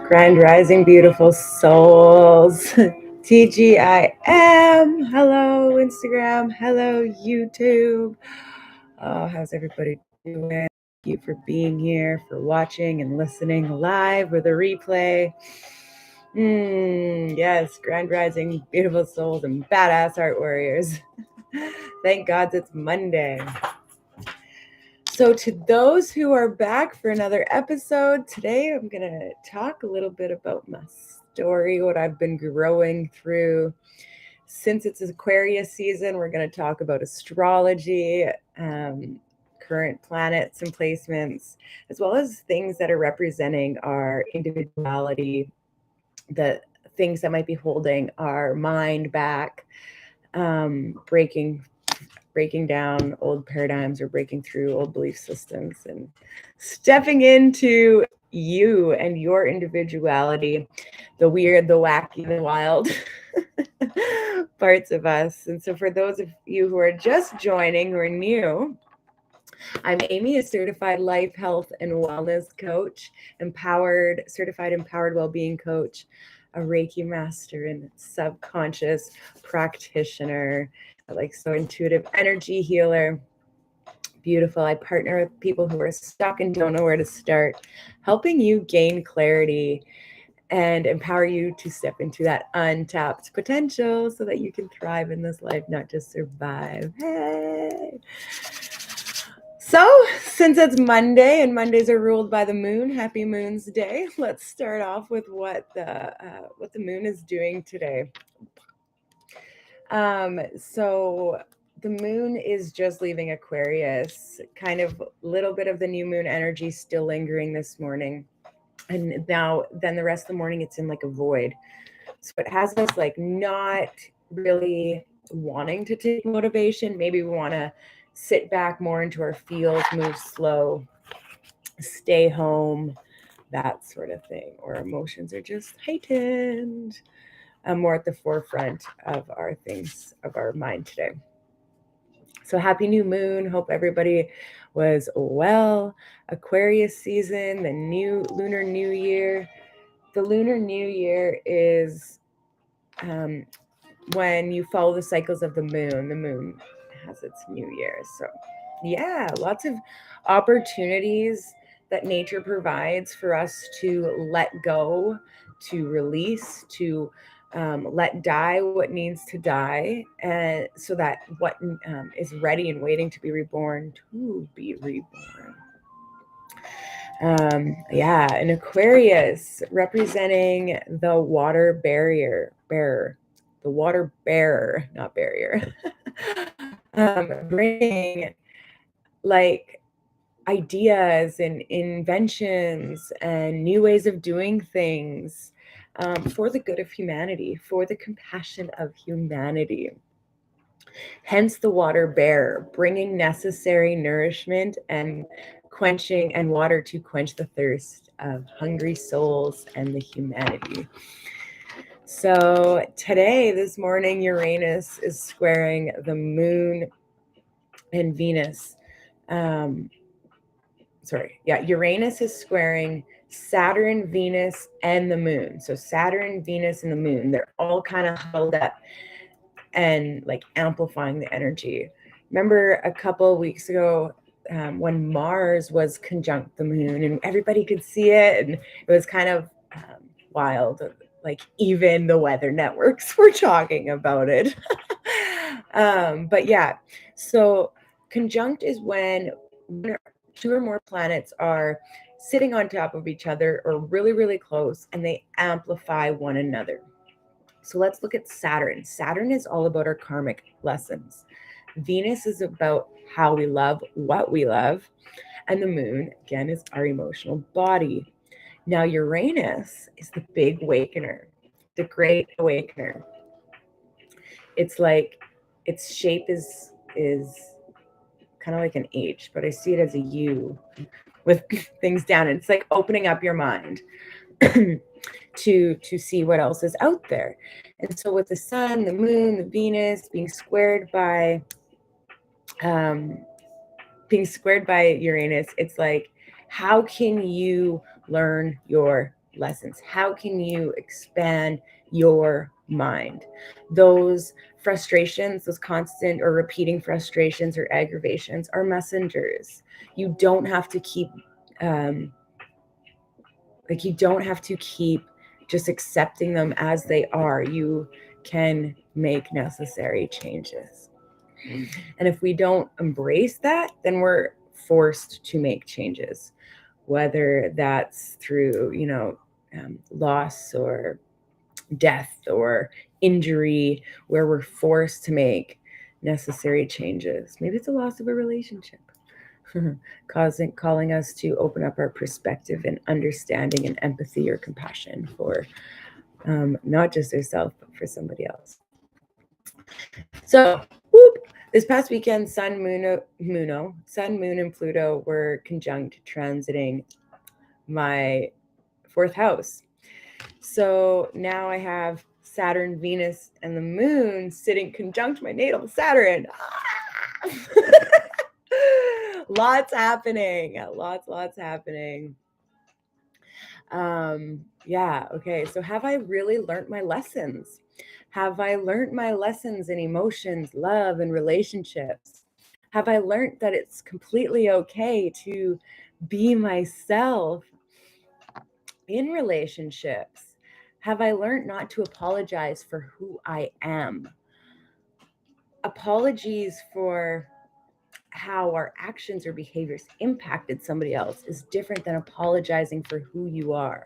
Grand Rising, beautiful souls. TGIM. Hello, Instagram. Hello, YouTube. Oh, how's everybody doing? Thank you for being here, for watching and listening live or the replay. Yes, Grand Rising, beautiful souls, and badass heart warriors. Thank God it's Monday. So to those who are back for another episode, today I'm going to talk a little bit about my story, what I've been growing through. Since it's Aquarius season, we're going to talk about astrology, current planets and placements, as well as things that are representing our individuality, the things that might be holding our mind back, breaking down old paradigms or breaking through old belief systems and stepping into you and your individuality, the weird, the wacky, the wild parts of us. And so for those of you who are just joining, who are new, I'm Amy, a certified life, health, and wellness coach, certified empowered well-being coach, a Reiki master and subconscious practitioner, so intuitive energy healer. Beautiful. I partner with people who are stuck and don't know where to start, helping you gain clarity and empower you to step into that untapped potential so that you can thrive in this life, not just survive. Hey. So, since it's Monday and Mondays are ruled by the moon, happy Moon's Day. Let's start off with what the moon is doing today. So the moon is just leaving Aquarius, kind of a little bit of the new moon energy still lingering this morning. And then the rest of the morning, it's in like a void. So it has us like not really wanting to take motivation. Maybe we want to sit back more into our field, move slow, stay home, that sort of thing. Or emotions are just heightened, more at the forefront of our things, of our mind today. So happy new moon. Hope everybody was well. Aquarius season, the new lunar new year. The lunar new year is when you follow the cycles of the moon. The moon has its new year. So yeah, lots of opportunities that nature provides for us to let go, to release, to let die what needs to die, and so that what is ready and waiting to be reborn to be reborn. An Aquarius representing the water bearer, the water bearer, not barrier, bringing like ideas and inventions and new ways of doing things, for the good of humanity, for the compassion of humanity. Hence the water bearer, bringing necessary nourishment and quenching and water to quench the thirst of hungry souls and the humanity. So today, this morning, Uranus is squaring the moon and Venus. Uranus is squaring Saturn, Venus, and the moon. So Saturn, Venus, and the moon, they're all kind of held up and like amplifying the energy. Remember a couple weeks ago when Mars was conjunct the moon and everybody could see it, and it was kind of wild. Like even the weather networks were talking about it. But yeah, so conjunct is when two or more planets are sitting on top of each other or really, really close, and they amplify one another. So let's look at Saturn. Saturn is all about our karmic lessons. Venus is about how we love, what we love. And the moon, again, is our emotional body. Now, Uranus is the big awakener, the great awakener. It's like its shape is kind of like an H, but I see it as a U with things down. And it's like opening up your mind to see what else is out there. And so with the sun, the moon, the Venus being squared by Uranus, it's like, how can you learn your lessons? How can you expand your mind? Those frustrations, those constant or repeating frustrations or aggravations are messengers. You don't have to keep you don't have to keep just accepting them as they are. You can make necessary changes. And if we don't embrace that, then we're forced to make changes, whether that's through, loss or death or injury, where we're forced to make necessary changes. Maybe it's a loss of a relationship, calling us to open up our perspective and understanding and empathy or compassion for not just ourselves, but for somebody else. So, this past weekend, Sun, Moon, and Pluto were conjunct, transiting my 4th house. So now I have Saturn, Venus, and the Moon sitting conjunct my natal Saturn. Lots happening. Lots happening. Yeah, okay. So have I really learned my lessons? Have I learned my lessons in emotions, love, and relationships? Have I learned that it's completely okay to be myself in relationships? Have I learned not to apologize for who I am? Apologies for how our actions or behaviors impacted somebody else is different than apologizing for who you are.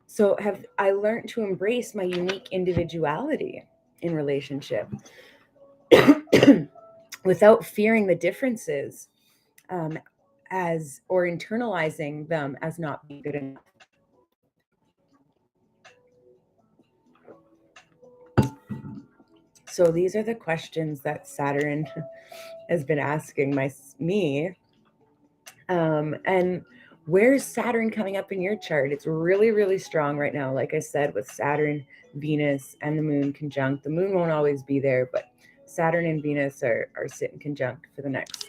So have I learned to embrace my unique individuality in relationship without fearing the differences or internalizing them as not being good enough? So these are the questions that Saturn has been asking me. And where's Saturn coming up in your chart? It's really, really strong right now. Like I said, with Saturn, Venus, and the Moon conjunct. The Moon won't always be there, but Saturn and Venus are sitting conjunct for the next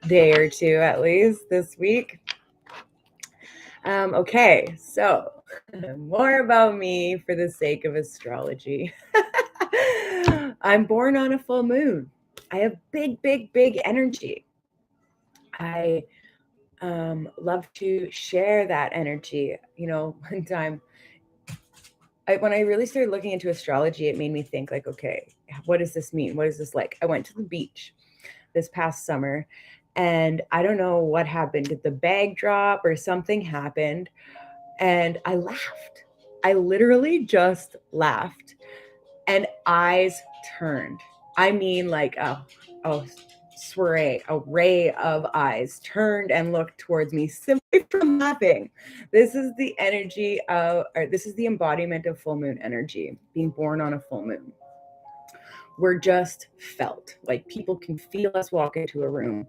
day or two, at least this week. Okay, so more about me for the sake of astrology. I'm born on a full moon. I have big energy. I love to share that energy. One time, when I really started looking into astrology, it made me think like, okay, what does this mean? What is this like? I went to the beach this past summer, and I don't know what happened. Did the bag drop or something happened? And I laughed. I literally just laughed, and eyes turned. I mean, like a ray of eyes turned and looked towards me simply from laughing. This is the energy this is the embodiment of full moon energy, being born on a full moon. We're just felt. Like, people can feel us walk into a room.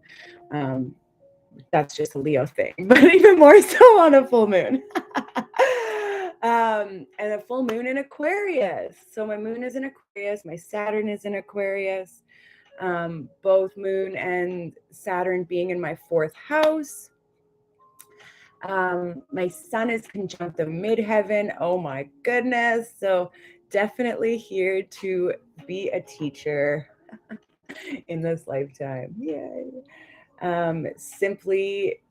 That's just a Leo thing, but even more so on a full moon. And a full moon in Aquarius. So my moon is in Aquarius. My Saturn is in Aquarius. Both Moon and Saturn being in my 4th house. My Sun is conjunct the midheaven. Oh my goodness. So definitely here to be a teacher in this lifetime. Yay. Simply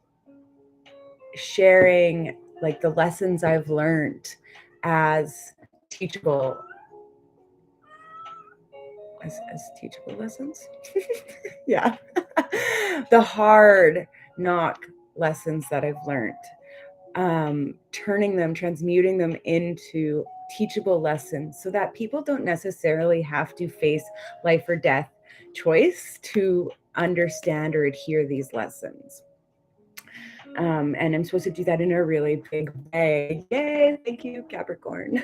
sharing like the lessons I've learned as teachable as teachable lessons. Yeah. The hard knock lessons that I've learned, transmuting them into teachable lessons so that people don't necessarily have to face life or death choice to understand or adhere these lessons. And I'm supposed to do that in a really big way. Yay, thank you, Capricorn.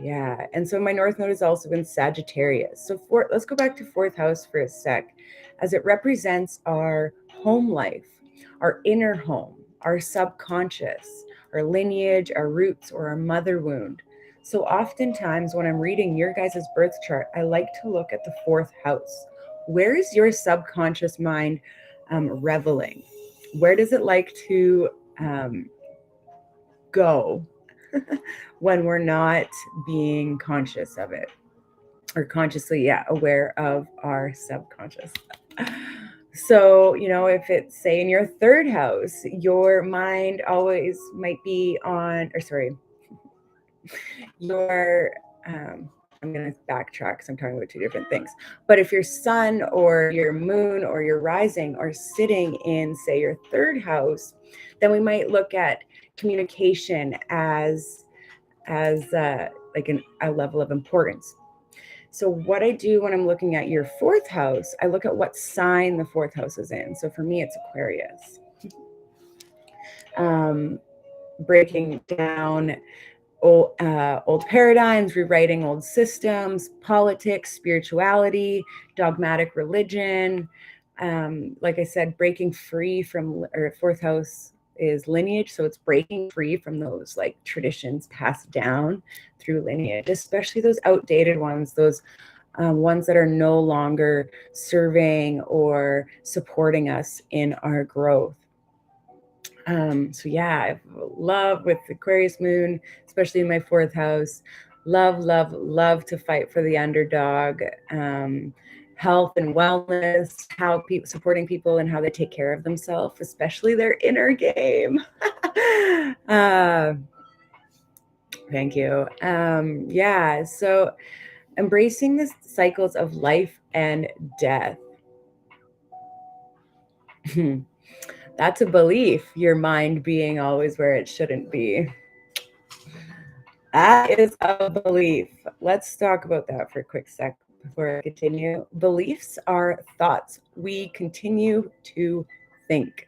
Yeah, and so my North Node has also been Sagittarius. So let's go back to 4th house for a sec, as it represents our home life, our inner home, our subconscious, our lineage, our roots, or our mother wound. So oftentimes when I'm reading your guys' birth chart, I like to look at the 4th house. Where is your subconscious mind reveling? Where does it like to go when we're not being conscious of it, or consciously, aware of our subconscious. So, if it's, say, in your third house, your mind always might be on, or sorry, your, I'm going to backtrack because I'm talking about two different things. But if your sun or your moon or your rising are sitting in, say, your third house, then we might look at communication as like a level of importance. So what I do when I'm looking at your fourth house, I look at what sign the fourth house is in. So for me, it's Aquarius. Breaking down old paradigms, rewriting old systems, politics, spirituality, dogmatic religion. Like I said, breaking free from, or fourth house is lineage. So it's breaking free from those like traditions passed down through lineage, especially those outdated ones, those ones that are no longer serving or supporting us in our growth. So yeah, I love with Aquarius moon, especially in my fourth house, love to fight for the underdog, health and wellness, how people supporting people and how they take care of themselves, especially their inner game. Thank you. Yeah, so embracing the cycles of life and death. That's a belief, your mind being always where it shouldn't be. That is a belief. Let's talk about that for a quick sec before I continue. Beliefs are thoughts we continue to think.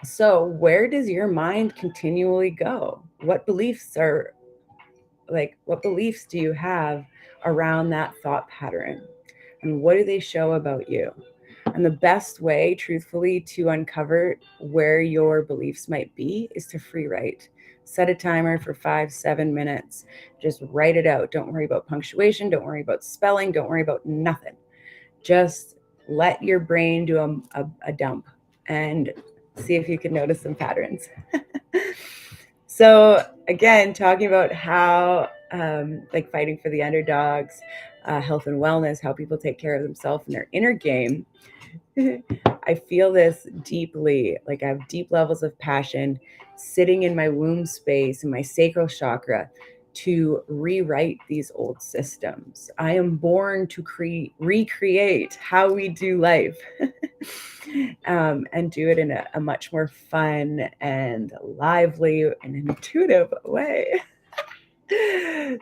So where does your mind continually go? What beliefs do you have around that thought pattern? And what do they show about you? And the best way, truthfully, to uncover where your beliefs might be is to free write. Set a timer for 5-7 minutes. Just write it out. Don't worry about punctuation. Don't worry about spelling. Don't worry about nothing. Just let your brain do a dump and see if you can notice some patterns. So again, talking about how like fighting for the underdogs, health and wellness, how people take care of themselves in their inner game. I feel this deeply, like I have deep levels of passion sitting in my womb space, in my sacral chakra, to rewrite these old systems. I am born to recreate how we do life and do it in a much more fun and lively and intuitive way.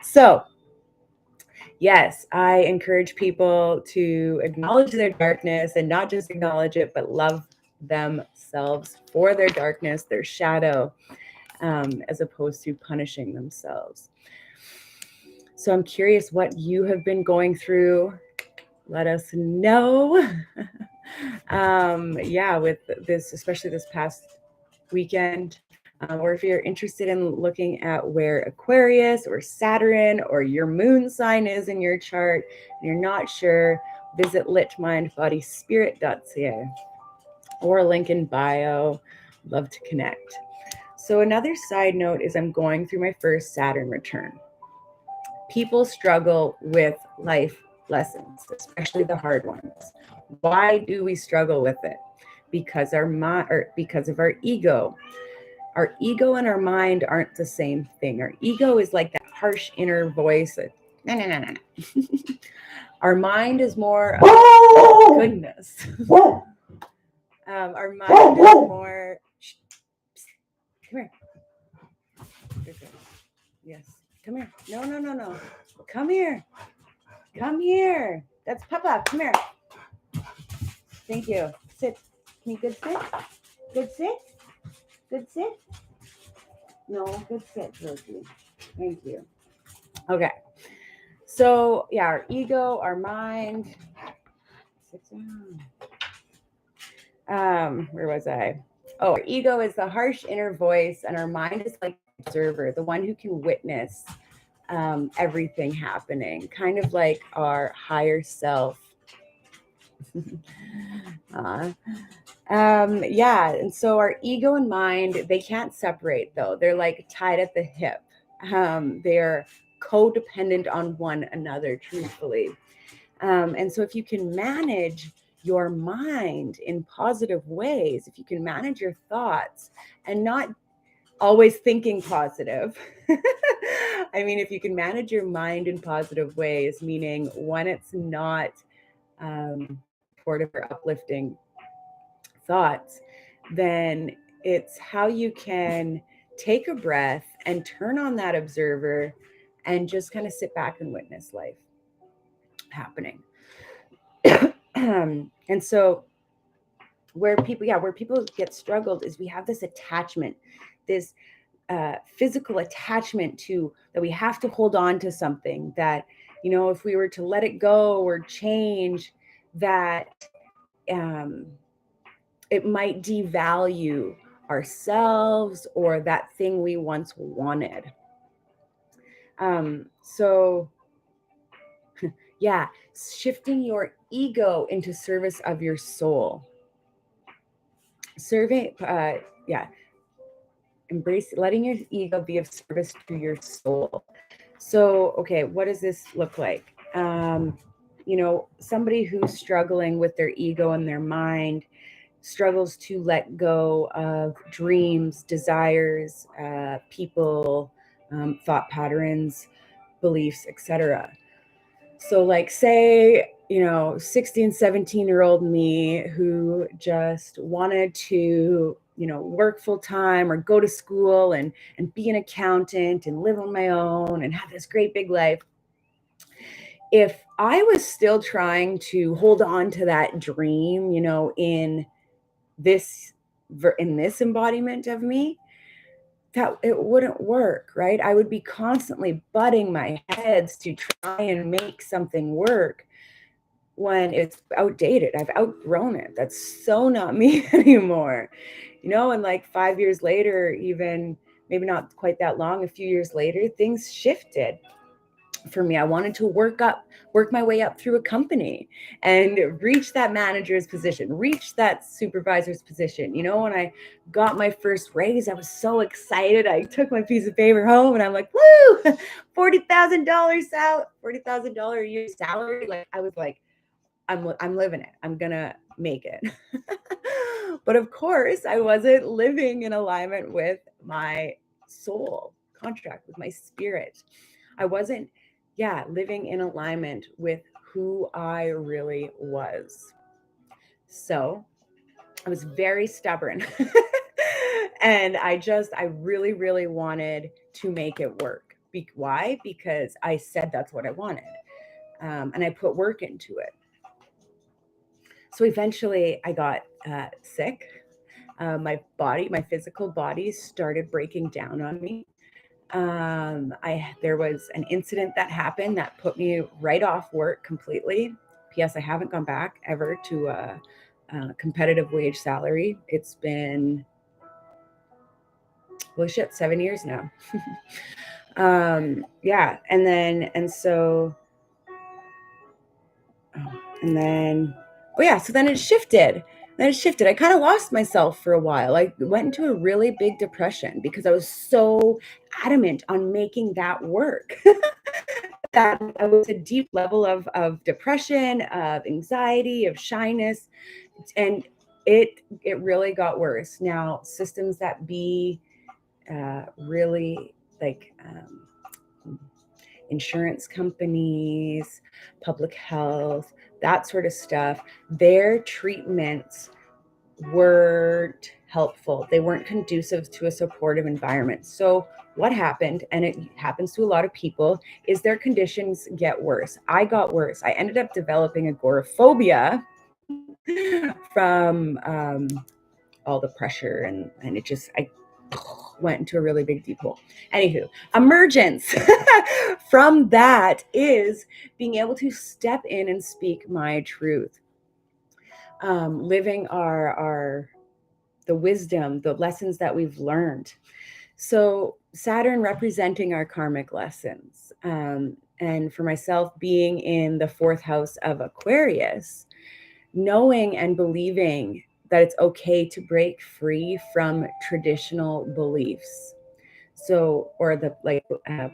So, yes, I encourage people to acknowledge their darkness and not just acknowledge it, but love themselves for their darkness, their shadow, as opposed to punishing themselves. So I'm curious what you have been going through. Let us know. Yeah, with this, especially this past weekend. Or if you're interested in looking at where Aquarius or Saturn or your moon sign is in your chart, and you're not sure, visit litmindbodyspirit.ca or a link in bio. Love to connect. So another side note is I'm going through my first Saturn return. People struggle with life lessons, especially the hard ones. Why do we struggle with it? Because because of our ego. Our ego and our mind aren't the same thing. Our ego is like that harsh inner voice that, no. Our mind is more, goodness. Our mind is more, come here. Yes, come here. No. Come here. That's Papa. Come here. Thank you. Sit. Can you good sit? Good sit? Good sit? No, good sit, Rosie. Thank you. Okay. So, yeah, our ego, our mind. Sit down. Where was I? Oh, our ego is the harsh inner voice, and our mind is like the observer, the one who can witness everything happening, kind of like our higher self. Yeah, and so our ego and mind, they can't separate though. They're like tied at the hip. They're codependent on one another, truthfully. And so if you can manage your mind in positive ways, if you can manage your thoughts and not always thinking positive. I mean, if you can manage your mind in positive ways, meaning when it's not supportive or uplifting thoughts, then it's how you can take a breath and turn on that observer and just kind of sit back and witness life happening. And so where people get struggled is we have this attachment, this physical attachment to that we have to hold on to something that, you know, if we were to let it go or change, that um, it might devalue ourselves or that thing we once wanted. So, yeah, shifting your ego into service of your soul. Survey, yeah, embrace letting your ego be of service to your soul. So, okay, what does this look like? You know, somebody who's struggling with their ego and their mind struggles to let go of dreams, desires, people, thought patterns, beliefs, etc. So, like, say, you know, 16, 17-year-old me who just wanted to, you know, work full time or go to school and be an accountant and live on my own and have this great big life. If I was still trying to hold on to that dream, you know, this in this embodiment of me, that it wouldn't work, right? I would be constantly butting my heads to try and make something work when it's outdated. I've outgrown it. That's so not me anymore. You know, and like 5 years later, even maybe not quite that long, a few years later, things shifted for me. I wanted to work my way up through a company and reach that manager's position, reach that supervisor's position. You know, when I got my first raise, I was so excited. I took my piece of paper home and I'm like, woo, $40,000 out, $40,000 a year salary. Like I was like, I'm living it. I'm gonna make it. But of course, I wasn't living in alignment with my soul contract, with my spirit. I wasn't, yeah, living in alignment with who I really was. So I was very stubborn. And I really, really wanted to make it work. Why? Because I said that's what I wanted. And I put work into it. So eventually I got sick. My physical body started breaking down on me. There was an incident that happened that put me right off work completely. P.S. I haven't gone back ever to a competitive wage salary. It's been, well, shit, 7 years now. Yeah, and so, oh, and then, oh yeah, so then it shifted. Then it shifted. I kind of lost myself for a while. I went into a really big depression because I was so adamant on making that work. That I was a deep level of depression, of anxiety, of shyness, and it really got worse. Now, systems that be really like insurance companies, public health, that sort of stuff, their treatments weren't helpful. They weren't conducive to a supportive environment. So what happened, and it happens to a lot of people, is their conditions get worse. I got worse. I ended up developing agoraphobia from all the pressure, and it just, I went into a really big deep hole. Anywho, emergence from that is being able to step in and speak my truth. Living our the wisdom, the lessons that we've learned. So Saturn representing our karmic lessons. And for myself, being in the fourth house of Aquarius, knowing and believing that it's okay to break free from traditional beliefs. So, or the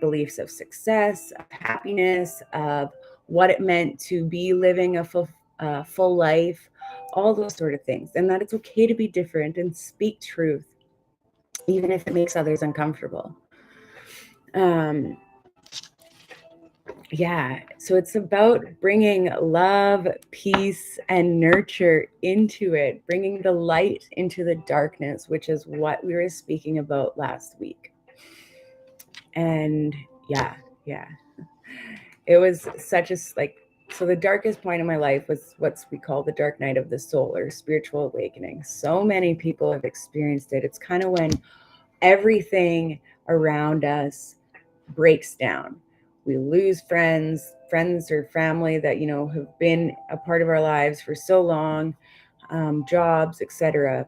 beliefs of success, of happiness, of what it meant to be living a full life, all those sort of things. And that it's okay to be different and speak truth, even if it makes others uncomfortable. Yeah, so it's about bringing love, peace, and nurture into it, bringing the light into the darkness, which is what we were speaking about last week. And yeah, it was such a so the darkest point in my life was what we call the dark night of the soul, or spiritual awakening. So many people have experienced it. It's kind of when everything around us breaks down. We lose friends or family that have been a part of our lives for so long, jobs, etc.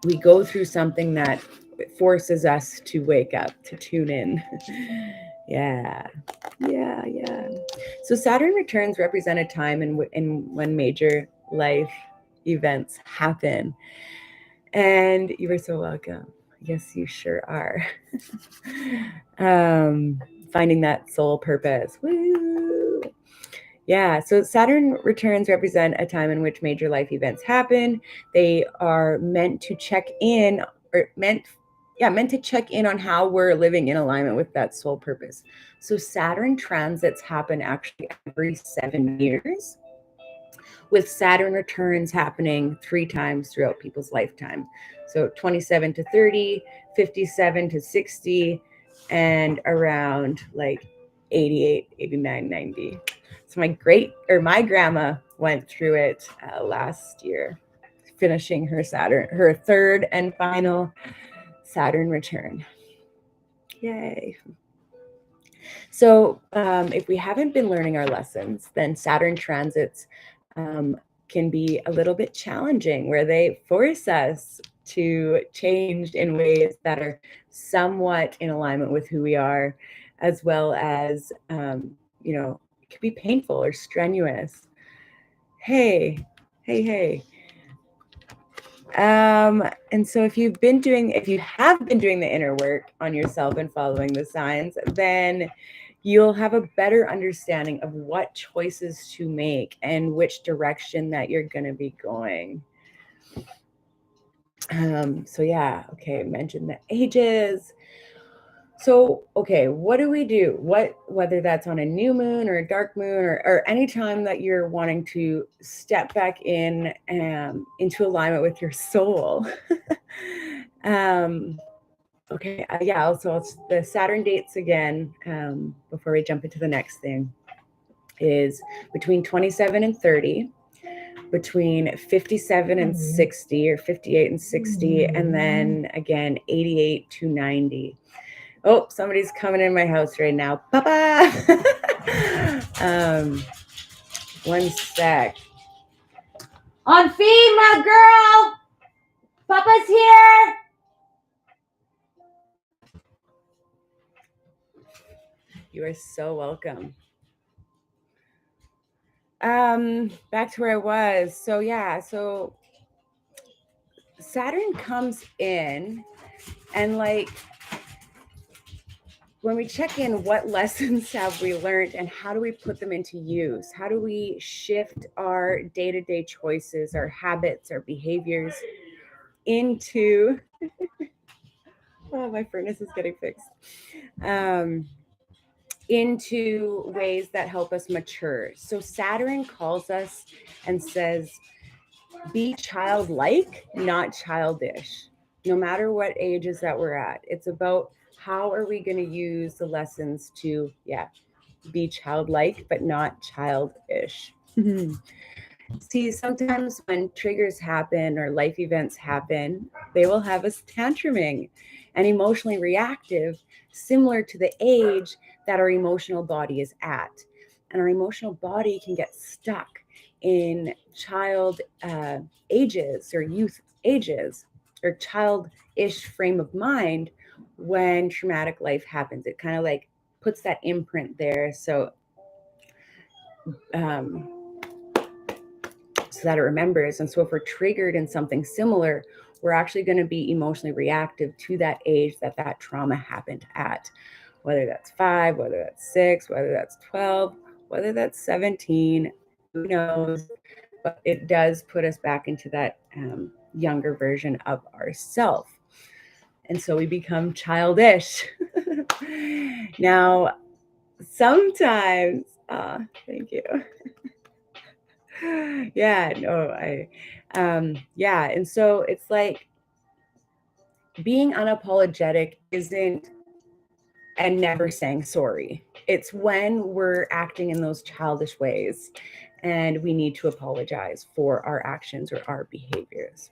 We go through something that forces us to wake up, to tune in. Yeah. So Saturn returns represent a time in when major life events happen. And you are so welcome. Yes, you sure are. Finding that soul purpose. Woo! Yeah, so Saturn returns represent a time in which major life events happen. They are meant to check in, or meant to check in on how we're living in alignment with that soul purpose. So Saturn transits happen actually every 7 years, with Saturn returns happening 3 times throughout people's lifetime. So 27 to 30, 57 to 60, and around like 88, 89, 90. So my grandma went through it last year, finishing her third and final Saturn return. Yay. So if we haven't been learning our lessons, then Saturn transits can be a little bit challenging, where they force us to change in ways that are somewhat in alignment with who we are, as well as, it could be painful or strenuous. Hey. And so if you have been doing the inner work on yourself and following the signs, then you'll have a better understanding of what choices to make and which direction that you're going to be going. So yeah, okay, mention the ages. So, okay, what do we do? Whether that's on a new moon or a dark moon, or any time that you're wanting to step back in into alignment with your soul. Okay, also the Saturn dates again, before we jump into the next thing, is between 27 and 30, between 57 and 60, or 58 and 60, and then again 88 to 90. Oh, somebody's coming in my house right now. Papa! One sec. On feed, my girl! Papa's here! You are so welcome. Back to where I was. So yeah, so Saturn comes in, and when we check in, what lessons have we learned and how do we put them into use? How do we shift our day-to-day choices, our habits, our behaviors into oh, my furnace is getting fixed. Into ways that help us mature. So Saturn calls us and says, be childlike, not childish. No matter what ages that we're at, it's about how are we going to use the lessons to, be childlike, but not childish. See, sometimes when triggers happen or life events happen, they will have us tantruming and emotionally reactive, similar to the age that our emotional body is at. And our emotional body can get stuck in child ages or youth ages or childish frame of mind when traumatic life happens. It kind of puts that imprint there. So so that it remembers. And so if we're triggered in something similar, we're actually going to be emotionally reactive to that age that that trauma happened at, whether that's 5, whether that's 6, whether that's 12, whether that's 17, who knows? But it does put us back into that younger version of ourself. And so we become childish. Now, sometimes, thank you. Yeah, no, yeah. And so it's like being unapologetic isn't and never saying sorry. It's when we're acting in those childish ways and we need to apologize for our actions or our behaviors.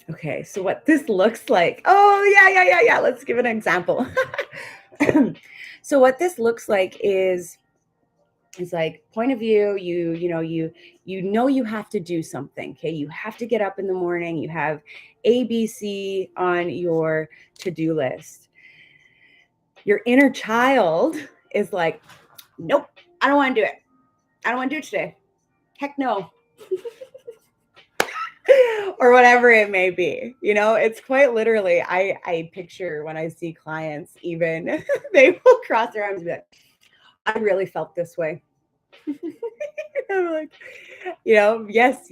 Okay, so what this looks like. Oh, yeah. Let's give an example. So what this looks like is like point of view, you know you have to do something. Okay, you have to get up in the morning, you have ABC on your to-do list. Your inner child is like, nope, I don't want to do it. I don't want to do it today. Heck no. Or whatever it may be. You know, it's quite literally, I picture when I see clients, even they will cross their arms and be like, I really felt this way. I'm like, yes,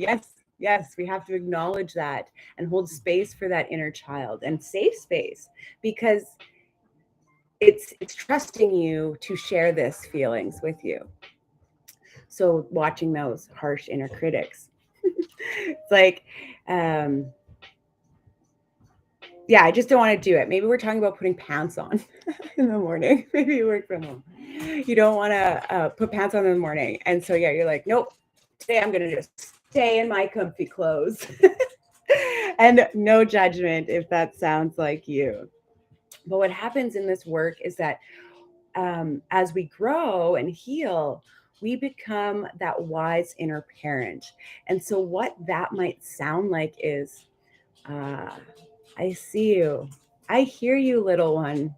we have to acknowledge that and hold space for that inner child and safe space, because it's trusting you to share this feelings with you. So watching those harsh inner critics, it's like, yeah, I just don't want to do it. Maybe we're talking about putting pants on in the morning. Maybe you work from home. You don't want to put pants on in the morning. And so, yeah, you're like, nope, today I'm going to just stay in my comfy clothes. And no judgment if that sounds like you. But what happens in this work is that as we grow and heal, we become that wise inner parent. And so what that might sound like is, I see you. I hear you, little one.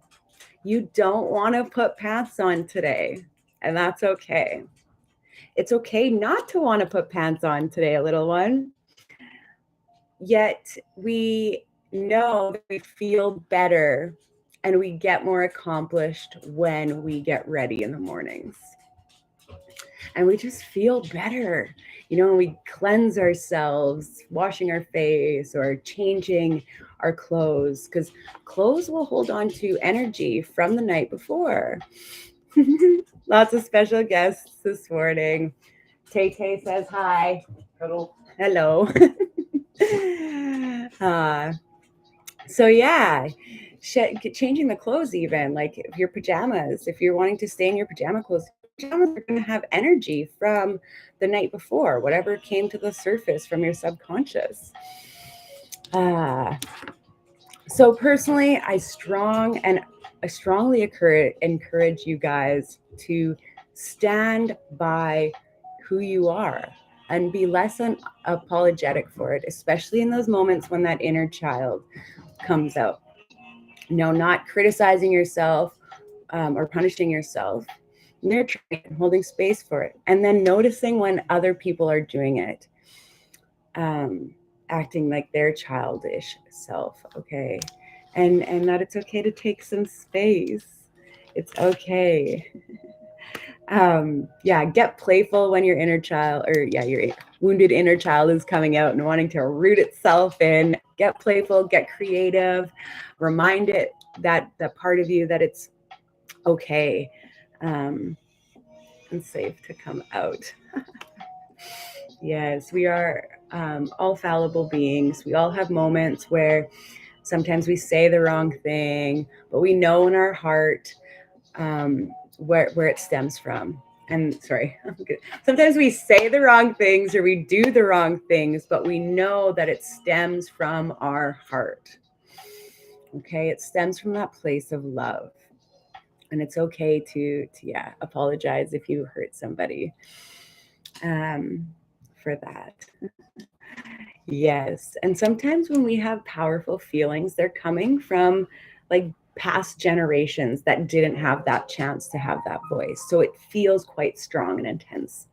You don't want to put pants on today, and that's okay. It's okay not to want to put pants on today, little one. Yet we know that we feel better and we get more accomplished when we get ready in the mornings. And we just feel better. You know, we cleanse ourselves, washing our face or changing our clothes, because clothes will hold on to energy from the night before. Lots of special guests this morning. Tay Tay says hi. Hello. So yeah, changing the clothes, even like your pajamas, if you're wanting to stay in your pajama clothes, pajamas are going to have energy from the night before, whatever came to the surface from your subconscious. So personally, I strongly encourage you guys to stand by who you are and be less apologetic for it, especially in those moments when that inner child comes out. No, not criticizing yourself or punishing yourself, nurturing it, holding space for it, and then noticing when other people are doing it, acting like their childish self, okay? And that it's okay to take some space. It's okay. Yeah, get playful when your inner child, or yeah, your wounded inner child is coming out and wanting to root itself in. Get playful, get creative, remind it that part of you that it's okay and safe to come out. Yes, we are all fallible beings. We all have moments where sometimes we say the wrong thing, but we know in our heart where it stems from. And sorry, sometimes we say the wrong things or we do the wrong things, but we know that it stems from our heart. Okay, it stems from that place of love. And it's okay to apologize if you hurt somebody for that. Yes. And sometimes when we have powerful feelings, they're coming from like past generations that didn't have that chance to have that voice. So it feels quite strong and intense.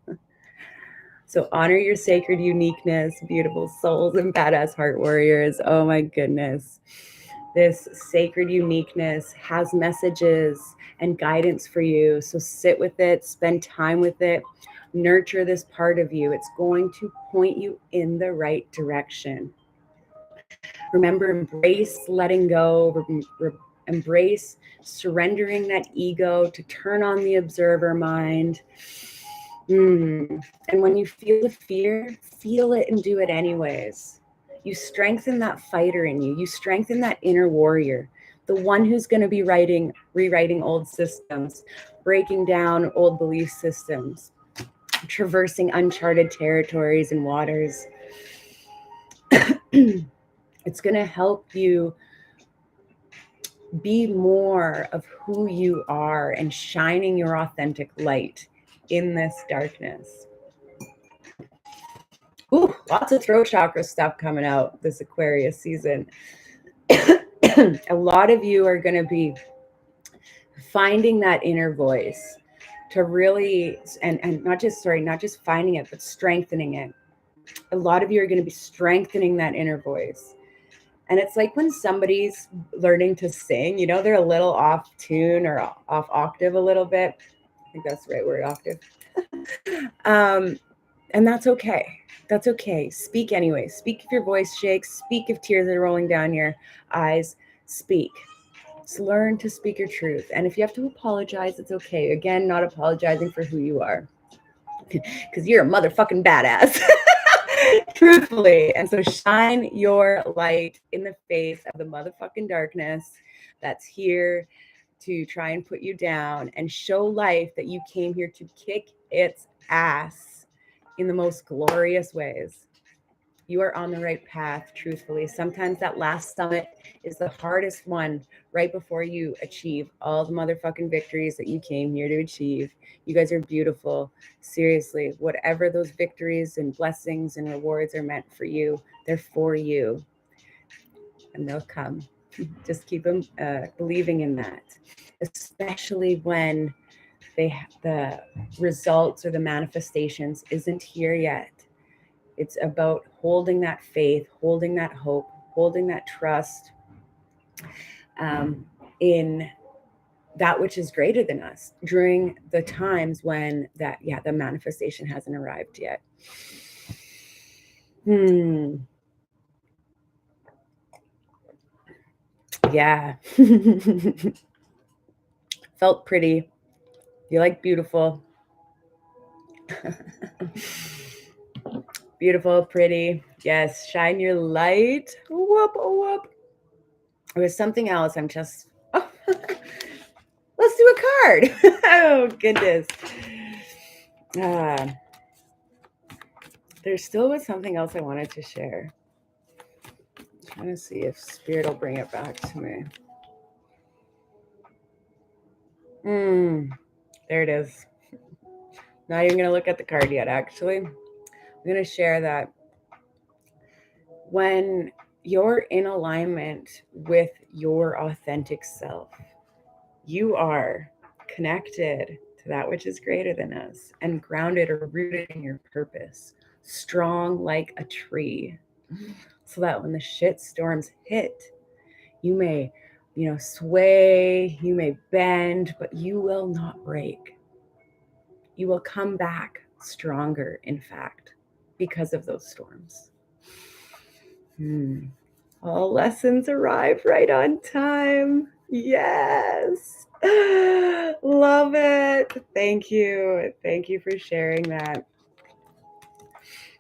So honor your sacred uniqueness, beautiful souls and badass heart warriors. Oh my goodness. This sacred uniqueness has messages and guidance for you. So sit with it, spend time with it, nurture this part of you. It's going to point you in the right direction. Remember, embrace letting go, embrace surrendering that ego to turn on the observer mind. And when you feel the fear, feel it and do it anyways. You strengthen that fighter in you. You strengthen that inner warrior, the one who's going to be rewriting old systems, breaking down old belief systems, traversing uncharted territories and waters. It's going to help you be more of who you are and shining your authentic light in this darkness. Ooh, lots of throat chakra stuff coming out this Aquarius season. A lot of you are going to be finding that inner voice to really, and not just finding it, but strengthening it. A lot of you are going to be strengthening that inner voice. And it's like when somebody's learning to sing, you know, they're a little off tune or off octave a little bit. I think that's the right word, octave. And that's okay. That's okay. Speak anyway. Speak if your voice shakes. Speak if tears are rolling down your eyes. Speak. Just learn to speak your truth. And if you have to apologize, it's okay. Again, not apologizing for who you are. Because you're a motherfucking badass. Truthfully. And so shine your light in the face of the motherfucking darkness that's here to try and put you down, and show life that you came here to kick its ass in the most glorious ways. You are on the right path, truthfully. Sometimes that last summit is the hardest one right before you achieve all the motherfucking victories that you came here to achieve. You guys are beautiful. Seriously, whatever those victories and blessings and rewards are meant for you, they're for you. And they'll come. Just keep them believing in that, especially when the results or the manifestations isn't here yet. It's about holding that faith, holding that hope, holding that trust in that which is greater than us during the times when the manifestation hasn't arrived yet. Yeah. Felt pretty. You like beautiful. Beautiful, pretty. Yes, shine your light. Whoop, whoop. There was something else. I'm just, let's do a card. Oh, goodness. There still was something else I wanted to share. I'm trying to see if Spirit will bring it back to me. There it is. Not even going to look at the card yet, actually. I'm going to share that when you're in alignment with your authentic self, you are connected to that which is greater than us and grounded or rooted in your purpose, strong like a tree, so that when the shit storms hit, you may, sway, you may bend, but you will not break. You will come back stronger, in fact, because of those storms. All lessons arrive right on time. Yes. Love it. Thank you. Thank you for sharing that.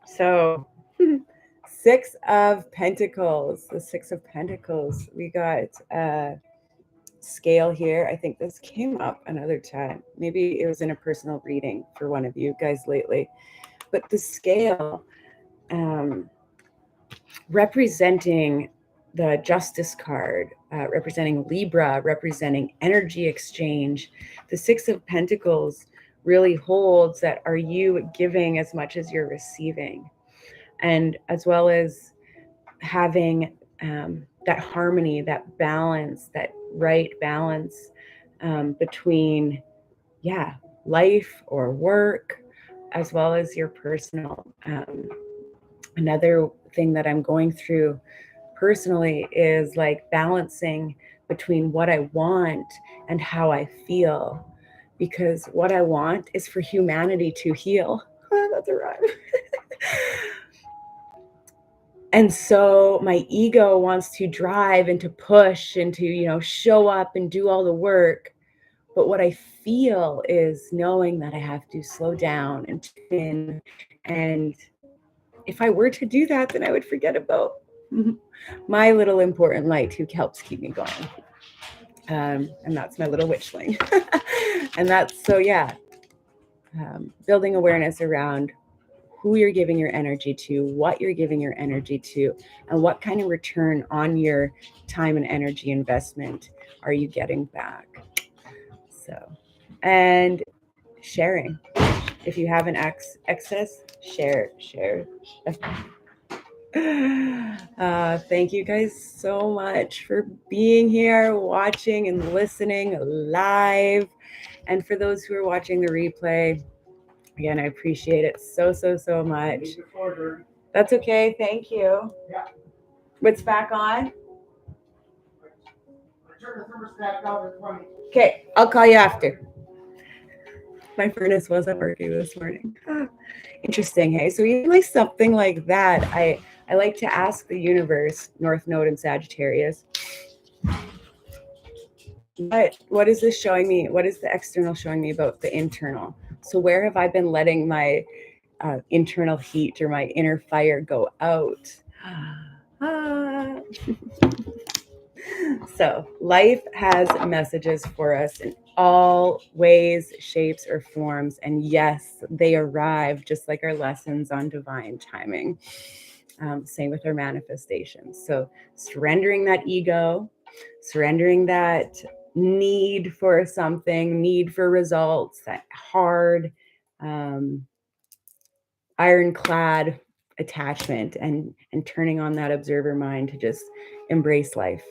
So, Six of Pentacles. The Six of Pentacles. We got a scale here. I think this came up another time. Maybe it was in a personal reading for one of you guys lately. But the scale representing the Justice card, representing Libra, representing energy exchange. The Six of Pentacles really holds that, are you giving as much as you're receiving? And as well as having that harmony, that balance, that right balance between, life or work, as well as your personal. Another thing that I'm going through personally is like balancing between what I want and how I feel. Because what I want is for humanity to heal. That's a rhyme. And so my ego wants to drive and to push and to, show up and do all the work. But what I feel is knowing that I have to slow down and tune in. And if I were to do that, then I would forget about my little important light who helps keep me going. And that's my little witchling. And that's, so yeah, building awareness around who you're giving your energy to, what you're giving your energy to, and what kind of return on your time and energy investment are you getting back. So, and sharing. If you have an excess, share. Thank you guys so much for being here, watching and listening live. And for those who are watching the replay, again, I appreciate it so much. That's okay. Thank you. Yeah. What's back on? Okay, I'll call you after. My furnace wasn't working this morning. Interesting, hey? So even like something like that, I like to ask the universe, North Node and Sagittarius, what is this showing me? What is the external showing me about the internal? So where have I been letting my internal heat or my inner fire go out? So life has messages for us in all ways, shapes, or forms. And yes, they arrive just like our lessons on divine timing. Same with our manifestations. So surrendering that ego, surrendering that need for something, need for results, that hard, ironclad attachment, and turning on that observer mind to just embrace life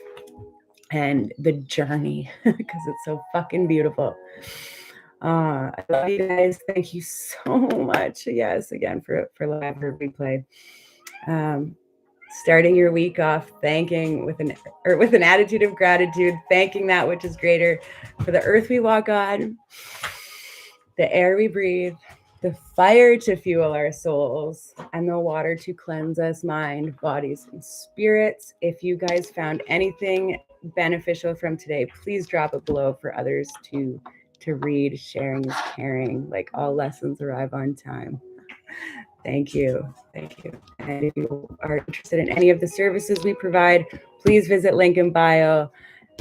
and the journey, because it's so fucking beautiful. I love you guys. Thank you so much. Yes, again for live or replay. Starting your week off thanking with an attitude of gratitude, thanking that which is greater, for the earth we walk on, the air we breathe, the fire to fuel our souls, and the water to cleanse us, mind, bodies, and spirits. If you guys found anything beneficial from today, please drop it below for others to read. Sharing is caring. Like all lessons arrive on time. Thank you. And if you are interested in any of the services we provide, please visit link in bio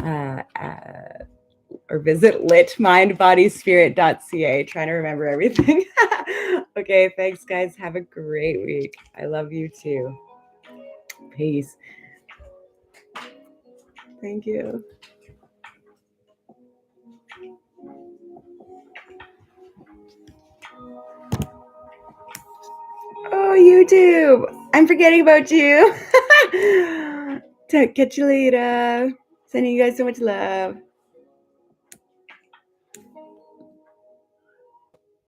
or visit litmindbodyspirit.ca. Trying to remember everything. Okay, thanks guys. Have a great week. I love you too. Peace. Thank you. Oh, YouTube. I'm forgetting about you. Catch you later. Sending you guys so much love.